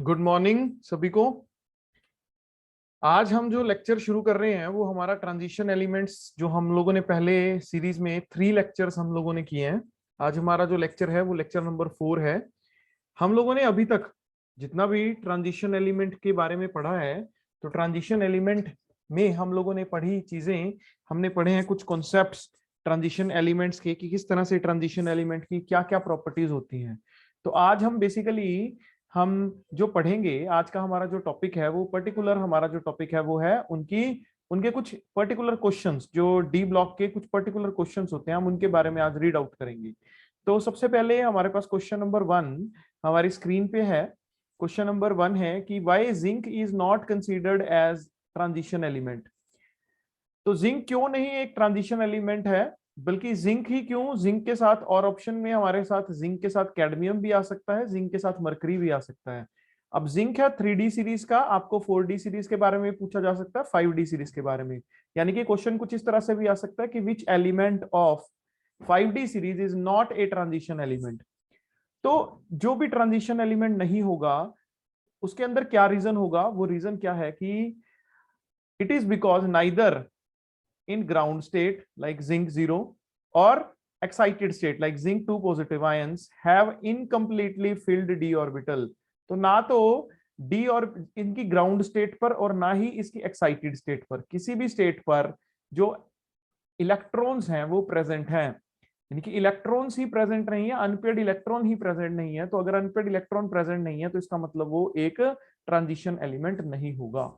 Good morning सभी को। आज हम जो लेक्चर शुरू कर रहे हैं वो हमारा ट्रांजिशन एलिमेंट्स, जो हम लोगों ने पहले सीरीज में 3 लेक्चर्स हम लोगों ने किए हैं। आज हमारा जो लेक्चर है वो लेक्चर नंबर 4 है। हम लोगों ने अभी तक जितना भी ट्रांजिशन एलिमेंट के बारे में पढ़ा है, तो ट्रांजिशन एलिमेंट में हम लोगों ने पढ़ी चीजें, हमने पढ़े हैं कुछ कॉन्सेप्ट्स ट्रांजिशन एलिमेंट्स के, कि किस तरह से ट्रांजिशन एलिमेंट की क्या क्या प्रॉपर्टीज होती हैं। तो आज हम बेसिकली हम जो पढ़ेंगे, आज का हमारा जो टॉपिक है वो पर्टिकुलर, हमारा जो टॉपिक है वो है उनकी उनके कुछ पर्टिकुलर क्वेश्चंस, जो डी ब्लॉक के कुछ पर्टिकुलर क्वेश्चंस होते हैं, हम उनके बारे में आज रीड आउट करेंगे। तो सबसे पहले हमारे पास क्वेश्चन नंबर 1 हमारी स्क्रीन पे है। क्वेश्चन नंबर 1 है कि why zinc is not considered as transition element. तो जिंक क्यों नहीं एक ट्रांजिशन एलिमेंट है, बल्कि जिंक ही क्यों, जिंक के साथ और ऑप्शन में हमारे साथ जिंक के साथ कैडमियम भी आ सकता है, जिंक के साथ मरकरी भी आ सकता है। अब जिंक है 3D सीरीज का, आपको 4D सीरीज के बारे में पूछा जा सकता है, 5D सीरीज के बारे में। यानी कि क्वेश्चन कुछ इस तरह से भी आ सकता है कि which element of 5D series is not a transition element. तो जो भी ट्रांजिशन एलिमेंट नहीं होगा उसके अंदर क्या रीजन होगा, वो रीजन क्या है कि it is because neither in ground state like zinc 0 or excited state like zinc 2 positive ions have incompletely filled d orbital। तो ना तो d और इनकी ग्राउंड स्टेट पर और ना ही इसकी एक्साइटेड स्टेट पर, किसी भी स्टेट पर जो इलेक्ट्रॉन्स हैं वो प्रेजेंट हैं, यानी कि इलेक्ट्रॉन्स ही प्रेजेंट नहीं है, अनपेड इलेक्ट्रॉन ही प्रेजेंट नहीं है। तो अगर अनपेड इलेक्ट्रॉन प्रेजेंट नहीं है तो इसका मतलब वो एक ट्रांजिशन एलिमेंट नहीं होगा।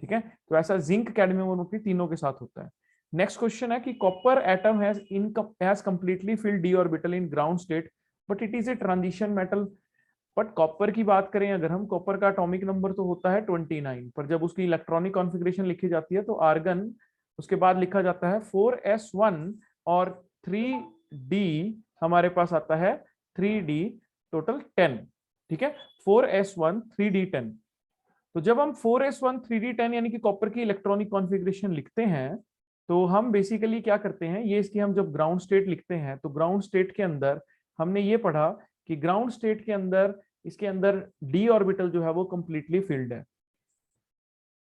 ठीक है, तो ऐसा जिंक, कैडमियम और मरकरी तीनों के साथ होता है। नेक्स्ट क्वेश्चन है कि copper atom has completely filled D orbital in ground state but it is a transition metal. But copper की बात करें अगर हम, कॉपर का एटॉमिक नंबर तो होता है 29, पर जब उसकी इलेक्ट्रॉनिक कॉन्फ़िगरेशन लिखी जाती है तो आर्गन उसके बाद लिखा जाता है 4s1 और 3d हमारे पास आता है 3d, टोटल 10। ठीक है, 4s1 3d10। तो जब हम 4s1 3d10 यानी कि कॉपर की इलेक्ट्रॉनिक कॉन्फ़िगरेशन लिखते हैं तो हम बेसिकली क्या करते हैं, ये इसकी हम जब ग्राउंड स्टेट लिखते हैं तो ग्राउंड स्टेट के अंदर हमने ये पढ़ा कि ग्राउंड स्टेट के अंदर इसके अंदर डी ऑर्बिटल जो है वो कंप्लीटली फिल्ड है।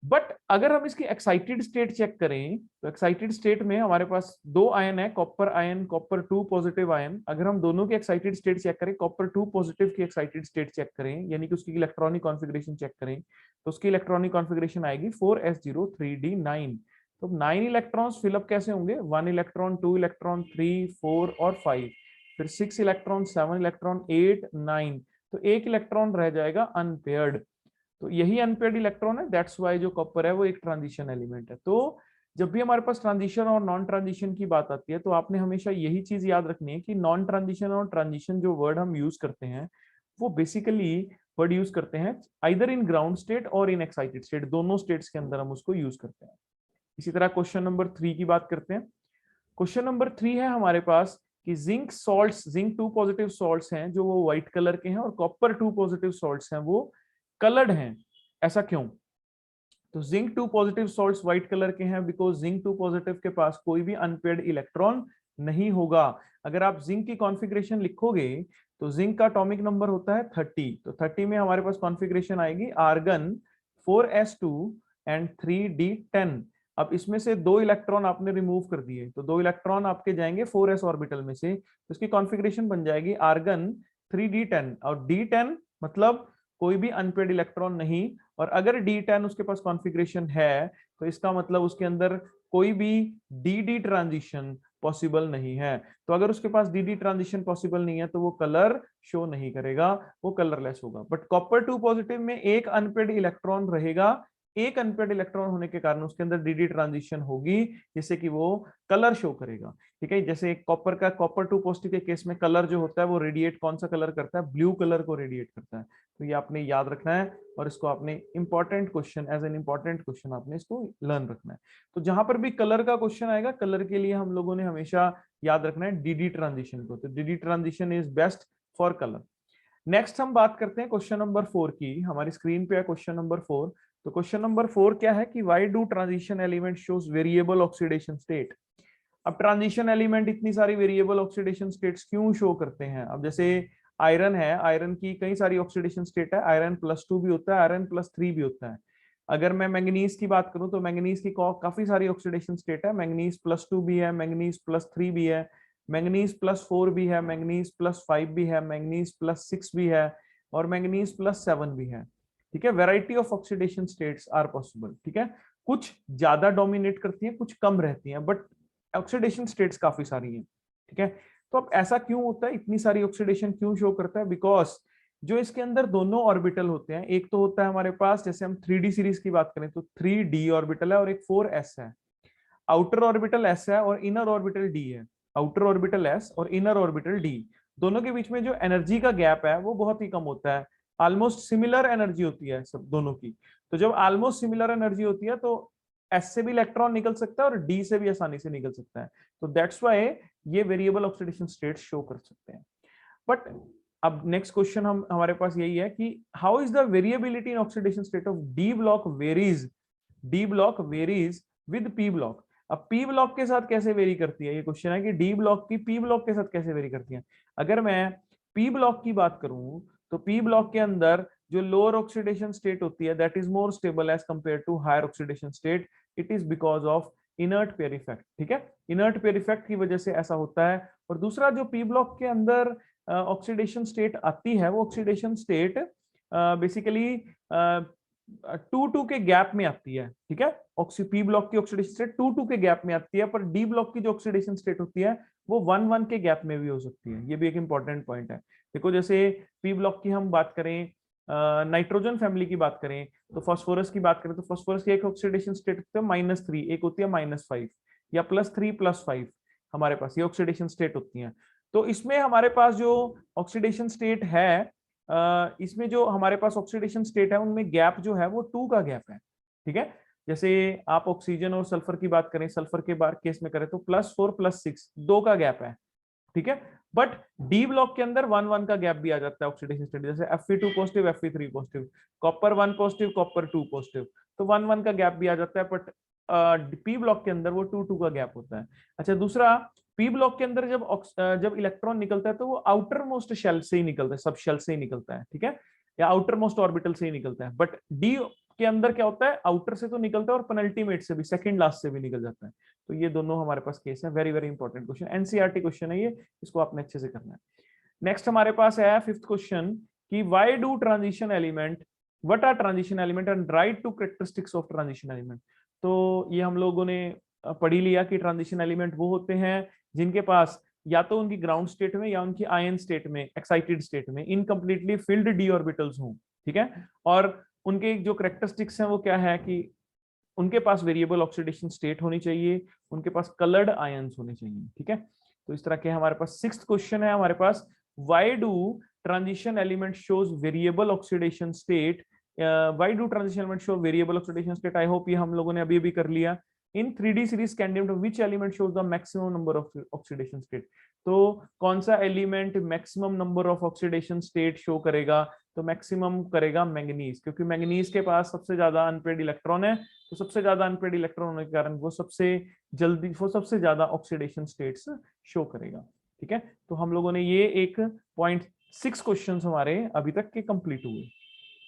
बट अगर हम इसकी एक्साइटेड स्टेट चेक करें तो एक्साइटेड स्टेट में हमारे पास 2 आयन है, copper ion, copper 2 positive ion. अगर हम दोनों की एक्साइटेड स्टेट चेक करें, कॉपर 2 पॉजिटिव की एक्साइटेड स्टेट चेक करें, यानी कि उसकी इलेक्ट्रॉनिक कॉन्फ़िगरेशन चेक करें, तो उसकी इलेक्ट्रॉनिक कॉन्फ़िगरेशन आएगी 4s0 3d9। तो 9 इलेक्ट्रॉन्स फिलअप कैसे होंगे, 1 इलेक्ट्रॉन, 2 इलेक्ट्रॉन, 3 4 और 5, फिर 6 इलेक्ट्रॉन, 7 इलेक्ट्रॉन, 8 9। तो एक इलेक्ट्रॉन रह जाएगा अनपेयर्ड। तो यही अनपेयर्ड इलेक्ट्रॉन है, दैट्स वाई जो कॉपर है वो एक ट्रांजिशन एलिमेंट है। तो जब भी हमारे पास ट्रांजिशन और नॉन ट्रांजिशन की बात आती है तो आपने हमेशा यही चीज याद रखनी है कि नॉन ट्रांजिशन और ट्रांजिशन जो वर्ड हम यूज करते हैं वो बेसिकली वर्ड यूज करते हैं आइदर इन ग्राउंड स्टेट और इन एक्साइटेड स्टेट, दोनों स्टेट्स के अंदर हम उसको यूज करते हैं। इसी तरह क्वेश्चन नंबर 3 की बात करते हैं। क्वेश्चन नंबर 3 है हमारे पास कि zinc salts, zinc 2 positive salts हैं जो वो व्हाइट कलर के हैं और कॉपर 2 पॉजिटिव सॉल्ट्स हैं वो कलर्ड हैं, ऐसा क्यों? तो zinc 2 positive salts white colour के हैं बिकॉज जिंक 2 पॉजिटिव के पास कोई भी अनपेयर्ड इलेक्ट्रॉन नहीं होगा। अगर आप जिंक की कॉन्फ़िगरेशन लिखोगे तो जिंक का एटॉमिक नंबर होता है 30, तो 30 में हमारे पास कॉन्फ़िगरेशन आएगी आर्गन 4s2 एंड 3d10। अब इसमें से 2 इलेक्ट्रॉन आपने रिमूव कर दिए तो 2 इलेक्ट्रॉन आपके जाएंगे 4s ऑर्बिटल में से, तो इसकी कॉन्फ़िगरेशन बन जाएगी आर्गन 3d10 और d10 मतलब कोई भी अनपेयर्ड इलेक्ट्रॉन नहीं। और अगर D10 उसके पास कॉन्फ़िगरेशन है तो इसका मतलब उसके अंदर कोई भी डी ट्रांजिशन पॉसिबल नहीं है। तो अगर उसके पास डी ट्रांजिशन पॉसिबल नहीं है तो वो कलर शो नहीं करेगा, वो कलरलेस होगा। बट कॉपर 2 पॉजिटिव में एक अनपेयर्ड इलेक्ट्रॉन रहेगा, एक अनपेयर्ड इलेक्ट्रॉन होने के कारण उसके अंदर डी ट्रांजिशन होगी जिससे कि वो कलर शो करेगा। ठीक है, जैसे कॉपर का, कॉपर 2 पॉजिटिव के केस में कलर जो होता है वो रेडिएट कौन सा कलर करता है, ब्लू कलर को रेडिएट करता है। तो ये आपने याद रखना है और इसको आपने important question, as an important question आपने इसको लर्न रखना है। तो जहां पर भी कलर का क्वेश्चन आएगा, कलर के लिए हम लोगों ने हमेशा याद रखना है डी ट्रांजिशन को। तो D transition is best for colour. Next हम बात करते हैं क्वेश्चन नंबर 4 की। हमारी स्क्रीन पे है क्वेश्चन नंबर 4। तो क्वेश्चन नंबर 4 क्या है कि why do transition element shows variable oxidation state. अब ट्रांजिशन एलिमेंट इतनी सारी वेरिएबल ऑक्सीडेशन स्टेट्स क्यों शो करते हैं? अब जैसे आयरन है, आयरन की कई सारी ऑक्सीडेशन स्टेट है, आयरन +2 भी होता है, आयरन +3 भी होता है। अगर मैं मैंगनीज की बात करूं तो मैंगनीज की काफी सारी ऑक्सीडेशन स्टेट है, मैंगनीज +2 भी है, मैंगनीज +3 भी है, मैंगनीज +4 भी है, मैंगनीज +5 भी है, मैंगनीज +6 भी है, और मैंगनीज +7 भी है। ठीक है, variety of oxidation states are possible. ठीक है, कुछ ज्यादा डोमिनेट करती हैं, कुछ कम रहती हैं, बट ऑक्सीडेशन स्टेट्स काफी सारी हैं। ठीक है, तो अब ऐसा क्यों होता है, इतनी सारी ऑक्सीडेशन क्यों शो करता है? बिकॉज जो इसके अंदर दोनों ऑर्बिटल होते हैं, एक तो होता है हमारे पास, जैसे हम 3D सीरीज की बात करें तो 3D ऑर्बिटल है और एक 4s है। आउटर ऑर्बिटल s है और इनर ऑर्बिटल d है। आउटर ऑर्बिटल s और इनर ऑर्बिटल d, दोनों के बीच में जो एनर्जी का गैप है वो बहुत ही कम होता है, ऑलमोस्ट सिमिलर एनर्जी होती है सब दोनों की। तो जब ऑलमोस्ट सिमिलर एनर्जी होती है तो s से भी इलेक्ट्रॉन निकल सकता है और d से भी आसानी से निकल सकता है। तो दैट्स व्हाई ये वेरिएबल ऑक्सीडेशन स्टेट शो कर सकते हैं। बट अब नेक्स्ट क्वेश्चन हमारे पास यही है कि how is the variability in oxidation state of D block varies, D block varies with P block. अब पी ब्लॉक के साथ कैसे वेरी करती है, ये क्वेश्चन है कि डी ब्लॉक की पी ब्लॉक के साथ कैसे वेरी करती है। अगर मैं पी ब्लॉक की बात करूं तो पी ब्लॉक के अंदर जो लोअर ऑक्सीडेशन स्टेट होती है that is more stable as compare to higher oxidation state. It is because of inert pair effect. ठीक है, इनर्ट पेयर इफेक्ट की वजह से ऐसा होता है। और दूसरा, जो पी ब्लॉक के अंदर ऑक्सीडेशन स्टेट आती है वो ऑक्सीडेशन स्टेट बेसिकली 2-2 के गैप में आती है। ठीक है, पी ब्लॉक की ऑक्सीडेशन स्टेट 2-2 के गैप में आती है, पर डी ब्लॉक की जो ऑक्सीडेशन स्टेट होती है वो 1-1 के गैप में भी हो सकती है। ये भी एक इंपॉर्टेंट पॉइंट है। देखो, जैसे पी ब्लॉक की हम बात करें, नाइट्रोजन फैमिली की बात करें, तो फास्फोरस की बात करें तो फास्फोरस की एक ऑक्सीडेशन स्टेट होती है -3, एक होती है -5 या +3 +5, हमारे पास ये ऑक्सीडेशन स्टेट होती है। तो इसमें हमारे पास जो ऑक्सीडेशन स्टेट है, इसमें जो हमारे पास ऑक्सीडेशन स्टेट है उनमें गैप जो है वो 2 का गैप है। ठीक है, जैसे आप ऑक्सीजन और सल्फर की बात करें, सल्फर के बार केस में करें तो +4 +6 2 का गैप है। ठीक है, बट डी ब्लॉक के अंदर 1-1 का गैप भी आ जाता है ऑक्सीडेशन स्टेट, जैसे Fe2 positive Fe3 positive, copper 1 positive copper 2 positive, तो 1-1 का गैप भी आ जाता है। बट पी ब्लॉक के अंदर वो 2-2 का गैप होता है। अच्छा, दूसरा, पी ब्लॉक के अंदर जब इलेक्ट्रॉन निकलता है तो वो आउटर मोस्ट शेल से ही निकलता है, सब शेल से ही निकलता है। ठीक है, या आउटर मोस्ट ऑर्बिटल से ही निकलता है। बट डी के अंदर क्या होता है, आउटर से तो निकलता है और पेनल्टीमेट से भी, सेकंड लास्ट से भी निकल जाता है। तो ये दोनों हमारे पास केस है। Very very important question, NCERT question है ये, इसको आपने अच्छे से करना है। नेक्स्ट हमारे पास है 5th क्वेश्चन कि why do transition element, what are transition element and write two characteristics of transition element. तो ये हम लोगों ने पढ़ी लिया कि ट्रांजिशन एलिमेंट वो होते हैं जिनके पास या तो उनकी ग्राउंड स्टेट में या उनकी आयन स्टेट में, एक्साइटेड स्टेट में इनकम्प्लीटली फिल्ड डी ऑर्बिटल्स हों। ठीक है, और उनके जो कैरेक्टरिस्टिक्स हैं वो क्या है कि उनके पास वेरिएबल ऑक्सीडेशन स्टेट होनी चाहिए, उनके पास कलर्ड आयंस होने चाहिए। ठीक है, तो इस तरह के हमारे पास 6th क्वेश्चन है हमारे पास, why do transition element shows variable oxidation state, why do transition element show variable oxidation state. I hope ये हम लोगों ने अभी अभी कर लिया। In 3D series candidate which element shows the maximum number of oxidation state. तो कौन सा element maximum number of oxidation state show करेगा, तो मैक्सिमम करेगा मैंगनीज, क्योंकि मैंगनीज के पास सबसे ज्यादा अनपेड इलेक्ट्रॉन है। तो सबसे ज्यादा अनपेड इलेक्ट्रॉन होने के कारण वो सबसे ज्यादा ऑक्सीडेशन स्टेट्स शो करेगा। ठीक है, तो हम लोगों ने ये एक 0.6 क्वेश्चन हमारे अभी तक के कंप्लीट हुए।